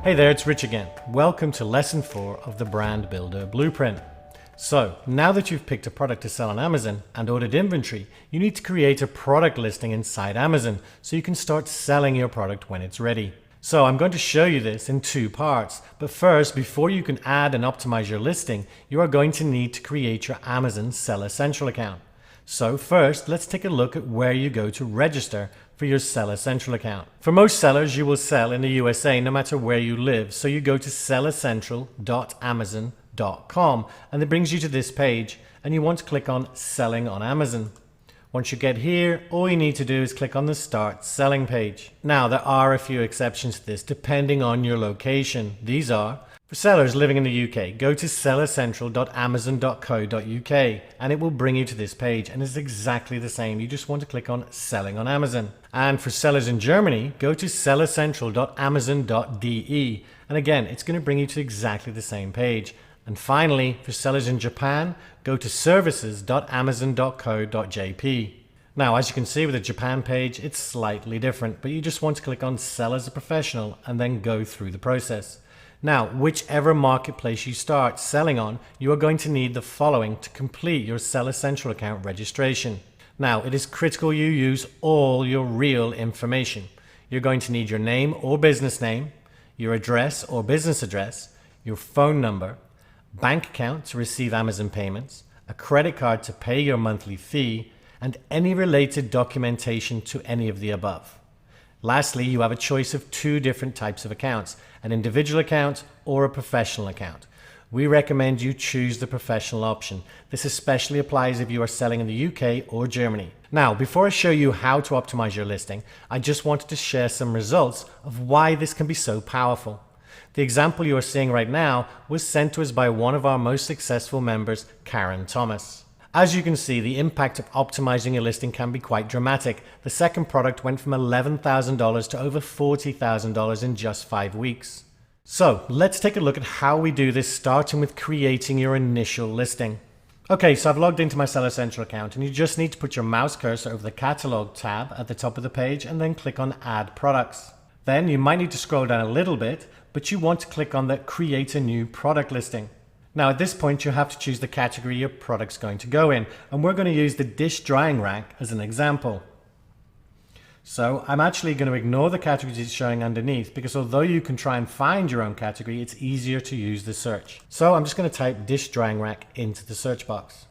Hey there, it's Rich again. Welcome to lesson 4 of the Brand Builder Blueprint. So now that you've picked a product to sell on Amazon and ordered inventory, you need to create a product listing inside Amazon so you can start selling your product when it's ready. So I'm going to show you this in 2 parts. But first, before you can add and optimize your listing, you are going to need to create your Amazon Seller Central account. So first, let's take a look at where you go to register for your Seller Central account. For most sellers, you will sell in the USA no matter where you live. So you go to sellercentral.amazon.com and it brings you to this page and you want to click on Selling on Amazon. Once you get here, all you need to do is click on the Start Selling page. Now, there are a few exceptions to this depending on your location. These are: for sellers living in the UK, go to sellercentral.amazon.co.uk and it will bring you to this page, and it's exactly the same. You just want to click on Selling on Amazon. And for sellers in Germany, go to sellercentral.amazon.de and again, it's going to bring you to exactly the same page. And finally, for sellers in Japan, go to services.amazon.co.jp. Now, as you can see with the Japan page, it's slightly different, but you just want to click on Sell as a Professional and then go through the process. Now, whichever marketplace you start selling on, you are going to need the following to complete your Seller Central account registration. Now, it is critical you use all your real information. You're going to need your name or business name, your address or business address, your phone number, bank account to receive Amazon payments, a credit card to pay your monthly fee, and any related documentation to any of the above. Lastly, you have a choice of 2 different types of accounts, an individual account or a professional account. We recommend you choose the professional option. This especially applies if you are selling in the UK or Germany. Now, before I show you how to optimize your listing, I just wanted to share some results of why this can be so powerful. The example you are seeing right now was sent to us by one of our most successful members, Karen Thomas. As you can see, the impact of optimizing your listing can be quite dramatic. The second product went from $11,000 to over $40,000 in just 5 weeks. So let's take a look at how we do this, starting with creating your initial listing. Okay, so I've logged into my Seller Central account and you just need to put your mouse cursor over the catalog tab at the top of the page and then click on Add Products. Then you might need to scroll down a little bit, but you want to click on the Create a New Product Listing. Now at this point you have to choose the category your product's going to go in, and we're going to use the dish drying rack as an example. So I'm actually going to ignore the categories it's showing underneath, because although you can try and find your own category, it's easier to use the search. So I'm just going to type dish drying rack into the search box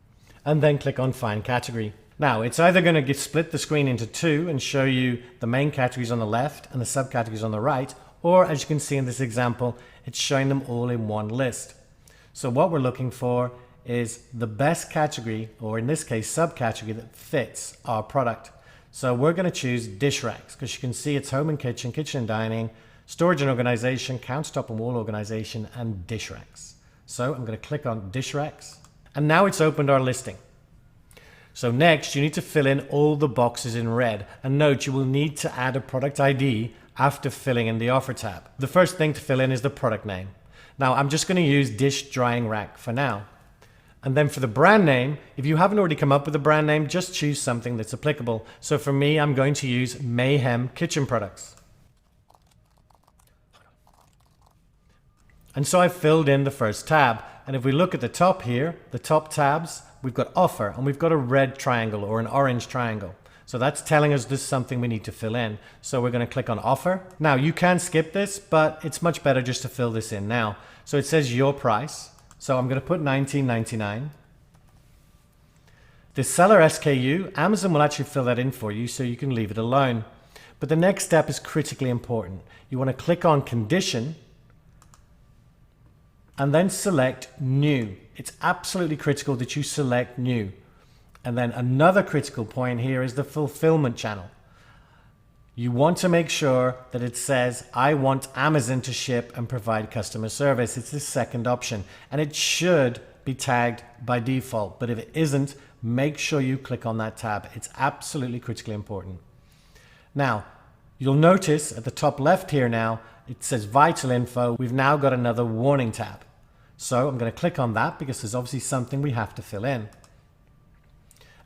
and then click on Find Category. Now it's either going to split the screen into 2 and show you the main categories on the left and the subcategories on the right, or as you can see in this example, it's showing them all in one list. So what we're looking for is the best category, or in this case subcategory, that fits our product. So we're going to choose dish racks because you can see it's home and kitchen, kitchen and dining, storage and organization, countertop and wall organization, and dish racks. So I'm going to click on dish racks and now it's opened our listing. So next you need to fill in all the boxes in red, and note you will need to add a product ID after filling in the offer tab. The first thing to fill in is the product name. Now I'm just going to use dish drying rack for now. And then for the brand name, if you haven't already come up with a brand name, just choose something that's applicable. So for me, I'm going to use Mayhem Kitchen Products. And so I've filled in the first tab. And if we look at the top here, the top tabs, we've got offer and we've got a red triangle or an orange triangle. So that's telling us there's something we need to fill in. So we're going to click on offer. Now you can skip this, but it's much better just to fill this in now. So it says your price. So I'm going to put $19.99. The seller SKU, Amazon will actually fill that in for you, so you can leave it alone. But the next step is critically important. You want to click on condition and then select new. It's absolutely critical that you select new. And then another critical point here is the fulfillment channel. You want to make sure that it says, I want Amazon to ship and provide customer service. It's the second option, and it should be tagged by default. But if it isn't, make sure you click on that tab. It's absolutely critically important. Now, you'll notice at the top left here now, it says vital info. We've now got another warning tab. So I'm going to click on that because there's obviously something we have to fill in.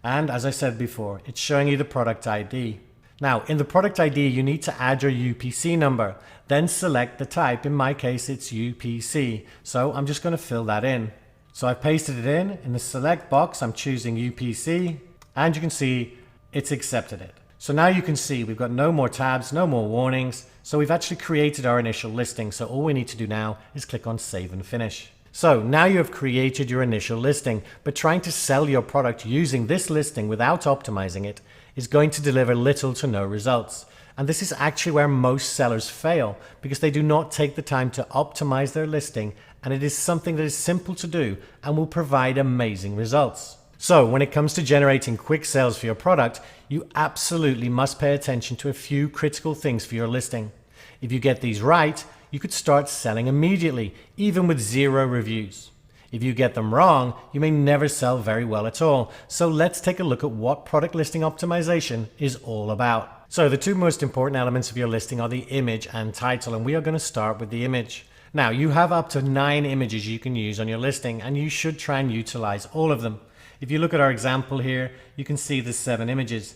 And as I said before, it's showing you the product ID. Now, in the product ID, you need to add your UPC number, then select the type. In my case, it's UPC. So I'm just going to fill that in. So I've pasted it in the select box. I'm choosing UPC, and you can see it's accepted it. So now you can see we've got no more tabs, no more warnings. So we've actually created our initial listing. So all we need to do now is click on Save and Finish. So now you have created your initial listing, but trying to sell your product using this listing without optimizing it is going to deliver little to no results. And this is actually where most sellers fail, because they do not take the time to optimize their listing, and it is something that is simple to do and will provide amazing results. So when it comes to generating quick sales for your product, you absolutely must pay attention to a few critical things for your listing. If you get these right, you could start selling immediately, even with 0 reviews. If you get them wrong, you may never sell very well at all. So let's take a look at what product listing optimization is all about. So the two most important elements of your listing are the image and title, and we are going to start with the image. Now, you have up to 9 images you can use on your listing, and you should try and utilize all of them. If you look at our example here, you can see the 7 images.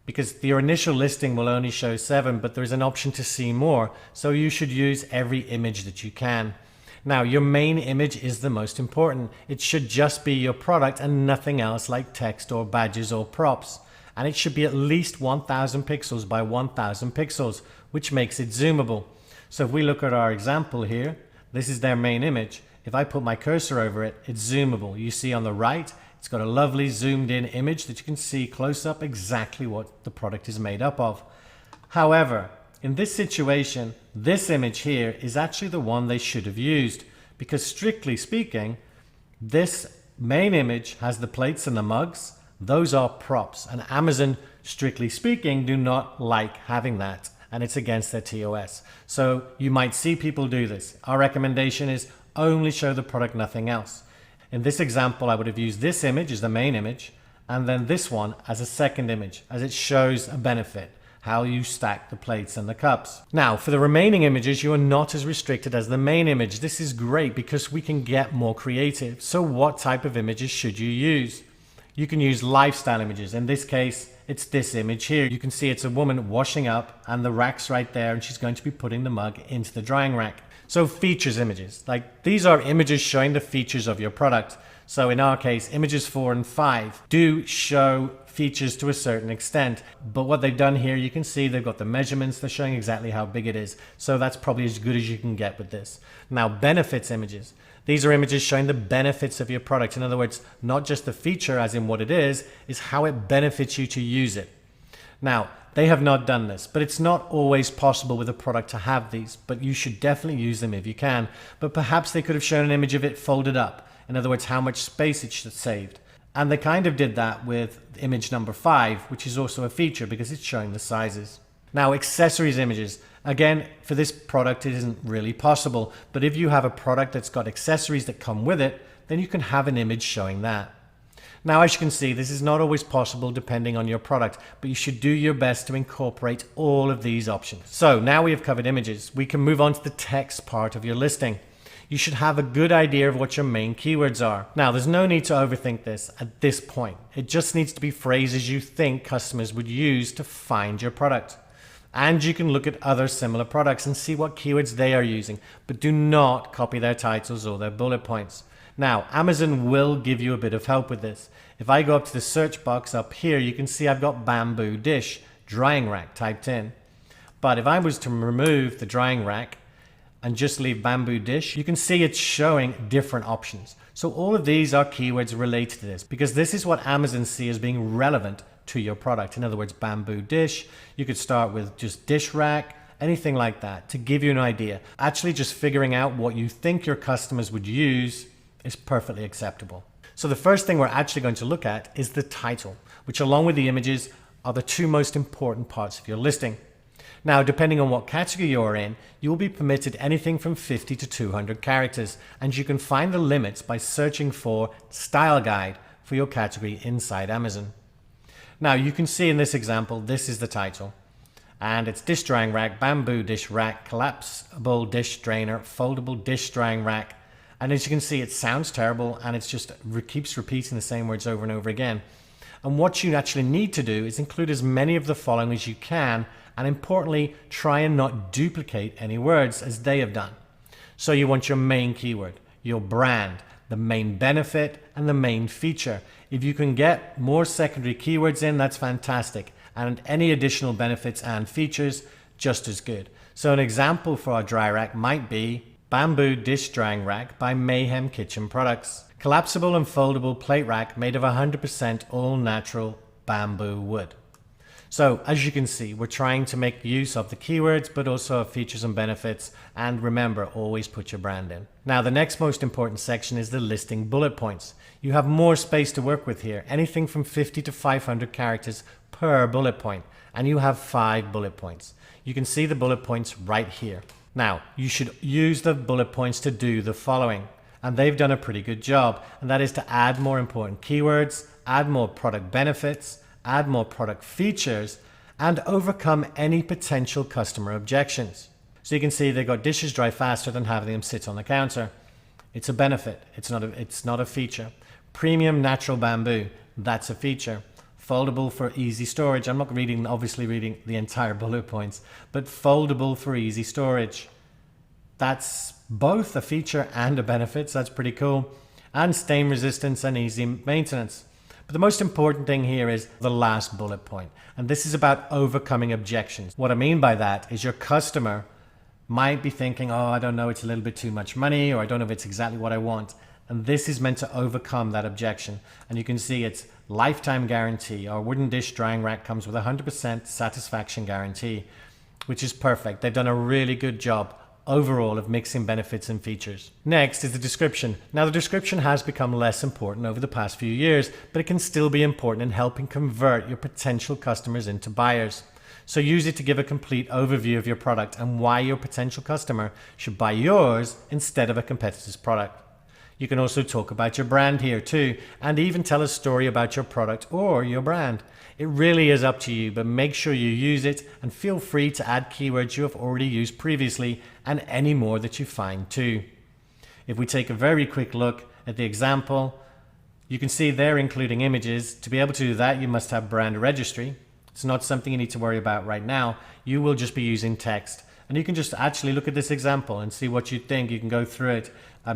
Because your initial listing will only show 7, but there's an option to see more. So you should use every image that you can. Now, your main image is the most important. It should just be your product and nothing else like text or badges or props. And it should be at least 1000 pixels by 1000 pixels, which makes it zoomable. So if we look at our example here, this is their main image. If I put my cursor over it, it's zoomable. You see on the right, it's got a lovely zoomed in image that you can see close up exactly what the product is made up of. However, in this situation, this image here is actually the one they should have used, because strictly speaking, this main image has the plates and the mugs. Those are props, and Amazon, strictly speaking, do not like having that, and it's against their TOS. So you might see people do this. Our recommendation is only show the product, nothing else. In this example, I would have used this image as the main image, and then this one as a second image, as it shows a benefit, how you stack the plates and the cups. Now, for the remaining images, you are not as restricted as the main image. This is great because we can get more creative. So what type of images should you use? You can use lifestyle images. In this case, it's this image here. You can see it's a woman washing up, and the rack's right there, and she's going to be putting the mug into the drying rack. So features images, like these are images showing the features of your product. So in our case, images 4 and 5 do show features to a certain extent. But what they've done here, you can see they've got the measurements. They're showing exactly how big it is. So that's probably as good as you can get with this. Now, benefits images. These are images showing the benefits of your product. In other words, not just the feature as in what it is how it benefits you to use it. Now, they have not done this, but it's not always possible with a product to have these, but you should definitely use them if you can. But perhaps they could have shown an image of it folded up. In other words, how much space it saved. And they kind of did that with image number 5, which is also a feature because it's showing the sizes. Now, accessories images. Again, for this product, it isn't really possible. But if you have a product that's got accessories that come with it, then you can have an image showing that. Now, as you can see, this is not always possible depending on your product, but you should do your best to incorporate all of these options. So now we have covered images. We can move on to the text part of your listing. You should have a good idea of what your main keywords are. Now, there's no need to overthink this at this point. It just needs to be phrases you think customers would use to find your product. And you can look at other similar products and see what keywords they are using, but do not copy their titles or their bullet points. Now, Amazon will give you a bit of help with this. If I go up to the search box up here, you can see I've got bamboo dish, drying rack typed in. But if I was to remove the drying rack and just leave bamboo dish, you can see it's showing different options. So all of these are keywords related to this because this is what Amazon see as being relevant to your product. In other words, bamboo dish, you could start with just dish rack, anything like that to give you an idea. Actually, just figuring out what you think your customers would use is perfectly acceptable. So the first thing we're actually going to look at is the title, which along with the images are the two most important parts of your listing. Now, depending on what category you're in, you will be permitted anything from 50 to 200 characters, and you can find the limits by searching for style guide for your category inside Amazon. Now, you can see in this example, this is the title, and it's dish drying rack, bamboo dish rack, collapsible dish drainer, foldable dish drying rack. And as you can see, it sounds terrible and it's just keeps repeating the same words over and over again. And what you actually need to do is include as many of the following as you can, and importantly, try and not duplicate any words as they have done. So you want your main keyword, your brand, the main benefit, and the main feature. If you can get more secondary keywords in, that's fantastic. And any additional benefits and features, just as good. So an example for our dry rack might be Bamboo Dish Drying Rack by Mayhem Kitchen Products. Collapsible and foldable plate rack made of 100% all natural bamboo wood. So as you can see, we're trying to make use of the keywords, but also of features and benefits. And remember, always put your brand in. Now, the next most important section is the listing bullet points. You have more space to work with here, anything from 50 to 500 characters per bullet point. And you have 5 bullet points. You can see the bullet points right here. Now, you should use the bullet points to do the following. And they've done a pretty good job. And that is to add more important keywords, add more product benefits, add more product features, and overcome any potential customer objections. So you can see they got dishes dry faster than having them sit on the counter. It's a benefit. It's not a feature. Premium natural bamboo. That's a feature. Foldable for easy storage. I'm not obviously reading the entire bullet points, but foldable for easy storage. That's both a feature and a benefit. So that's pretty cool. And stain resistance and easy maintenance. But the most important thing here is the last bullet point. And this is about overcoming objections. What I mean by that is your customer might be thinking, oh, I don't know, it's a little bit too much money, or I don't know if it's exactly what I want. And this is meant to overcome that objection. And you can see it's lifetime guarantee. Our wooden dish drying rack comes with 100% satisfaction guarantee, which is perfect. They've done a really good job overall of mixing benefits and features. Next is the description. Now, the description has become less important over the past few years, but it can still be important in helping convert your potential customers into buyers. So use it to give a complete overview of your product and why your potential customer should buy yours instead of a competitor's product. You can also talk about your brand here too, and even tell a story about your product or your brand. It really is up to you, but make sure you use it, and feel free to add keywords you have already used previously and any more that you find too. If we take a very quick look at the example, you can see they're including images. To be able to do that, you must have brand registry. It's not something you need to worry about right now. You will just be using text. And you can just actually look at this example and see what you think. You can go through it.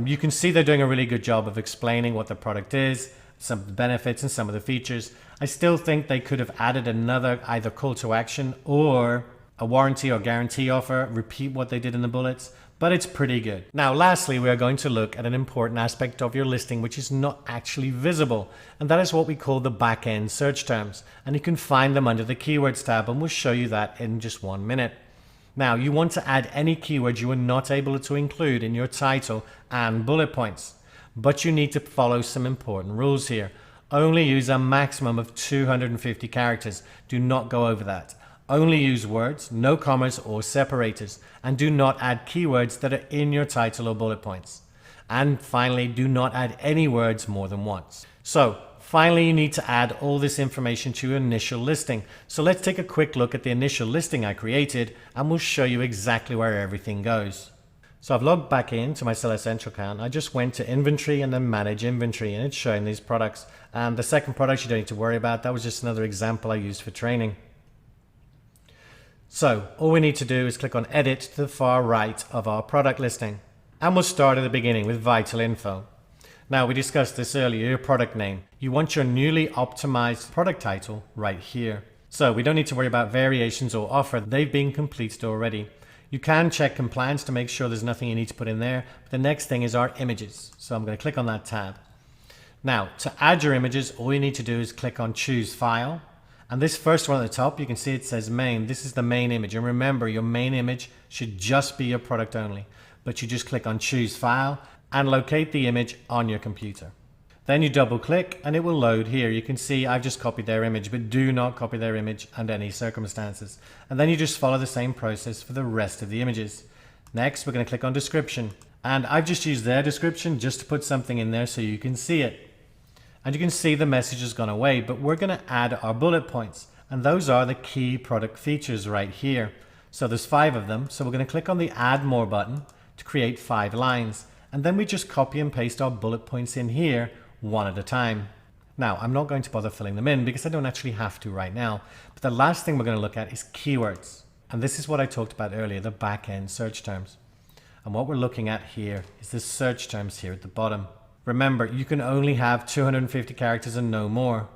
You can see they're doing a really good job of explaining what the product is, some of the benefits and some of the features. I still think they could have added another either call to action or a warranty or guarantee offer, repeat what they did in the bullets, but it's pretty good. Now, lastly, we are going to look at an important aspect of your listing which is not actually visible, and that is what we call the back-end search terms. And you can find them under the Keywords tab, and we'll show you that in just 1 minute. Now, you want to add any keywords you were not able to include in your title and bullet points, but you need to follow some important rules here. Only use a maximum of 250 characters. Do not go over that. Only use words, no commas or separators, and do not add keywords that are in your title or bullet points. And finally, do not add any words more than once. So, finally, you need to add all this information to your initial listing. So let's take a quick look at the initial listing I created, and we'll show you exactly where everything goes. So I've logged back into my Seller Central account. I just went to inventory and then manage inventory, and it's showing these products. And the second product you don't need to worry about. That was just another example I used for training. So all we need to do is click on edit to the far right of our product listing. And we'll start at the beginning with vital info. Now, we discussed this earlier, your product name. You want your newly optimized product title right here. So we don't need to worry about variations or offer. They've been completed already. You can check compliance to make sure there's nothing you need to put in there. But the next thing is our images. So I'm going to click on that tab. Now, to add your images, all you need to do is click on choose file. And this first one at the top, you can see it says main. This is the main image. And remember, your main image should just be your product only. But you just click on choose file and locate the image on your computer. Then you double click and it will load here. You can see I've just copied their image, but do not copy their image under any circumstances. And then you just follow the same process for the rest of the images. Next, we're going to click on description. And I've just used their description just to put something in there so you can see it. And you can see the message has gone away, but we're going to add our bullet points. And those are the key product features right here. So there's 5 of them. So we're going to click on the add more button to create 5 lines. And then we just copy and paste our bullet points in here one at a time. Now, I'm not going to bother filling them in because I don't actually have to right now. But the last thing we're going to look at is keywords. And this is what I talked about earlier, the back-end search terms. And what we're looking at here is the search terms here at the bottom. Remember, you can only have 250 characters and no more.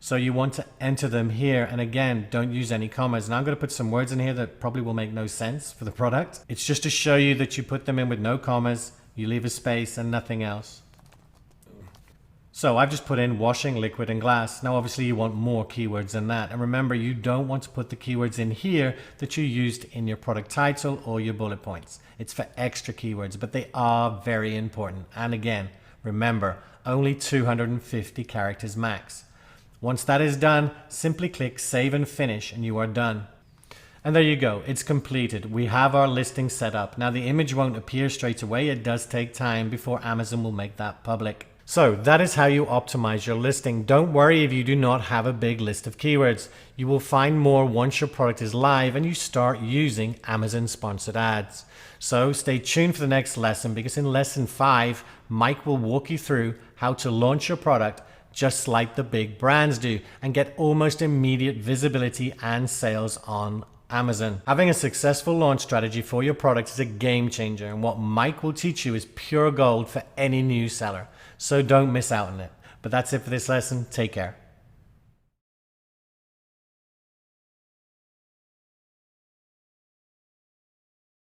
So you want to enter them here. And again, don't use any commas. Now I'm going to put some words in here that probably will make no sense for the product. It's just to show you that you put them in with no commas, you leave a space and nothing else. So I've just put in washing, liquid, and glass. Now obviously you want more keywords than that. And remember, you don't want to put the keywords in here that you used in your product title or your bullet points. It's for extra keywords, but they are very important. And again, remember, only 250 characters max. Once that is done, simply click Save and Finish and you are done. And there you go, it's completed. We have our listing set up. Now the image won't appear straight away. It does take time before Amazon will make that public. So that is how you optimize your listing. Don't worry if you do not have a big list of keywords. You will find more once your product is live and you start using Amazon sponsored ads. So stay tuned for the next lesson, because in lesson 5, Mike will walk you through how to launch your product just like the big brands do and get almost immediate visibility and sales on Amazon. Having a successful launch strategy for your product is a game changer, and what Mike will teach you is pure gold for any new seller. So don't miss out on it. But that's it for this lesson. Take care.